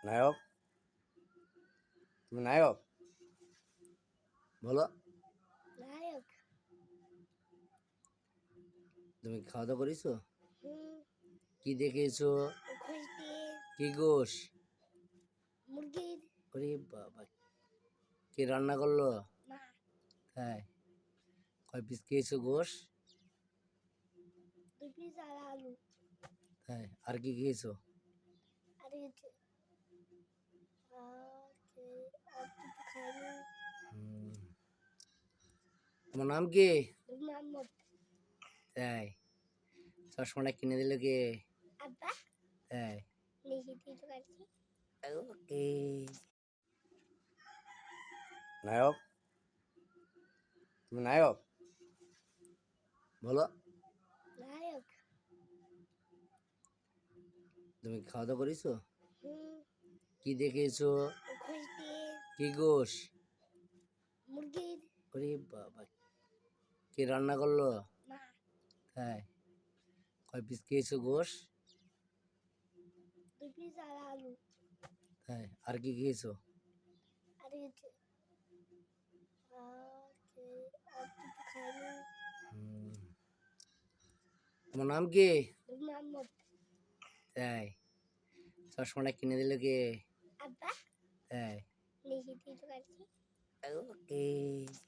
নায়ক, তুমি নায়ক বলো। নায়ক। তুমি খাওয়া দাওয়া করেছো? হুম। কি দেখেছো? ঘুষ দিয়ে কি গোশ? মুরগির। ওরে বাবা, কে রান্না করলো? মা। তাই? কয় পিস খেয়েছো গোশ? 2 পিস আর আলু। তাই? আর কি খেয়েছো? আর কিছু আর কিছু খাইনি। হুম, তোমার নাম কি? মোহাম্মদ। তাই? চশমাটা কিনে দিল কে? আব্বা। তাই? নিজে দিয়ে তো কাটছি। ওকে। নায়ক, তুমি নায়ক বলো। নায়ক। তুমি খাওয়া দাওয়া করেছো? হুম। কি দেখেছো? ঘুষ দিয়ে কি গোশ? মুরগির। ওরে বাবা, কে রান্না করলো? মা। তাই? কয় পিস খেয়েছো গোশ? 2 পিস আর আলু। তাই? আর কি খেয়েছো? আর কিছু আর কিছু খাইনি। হুম, তোমার নাম কি? মোহাম্মদ। তাই? চশমাটা কিনে দিল কে? আব্বা। তাই? নিজে দিয়ে তো কাটছি। ওকে।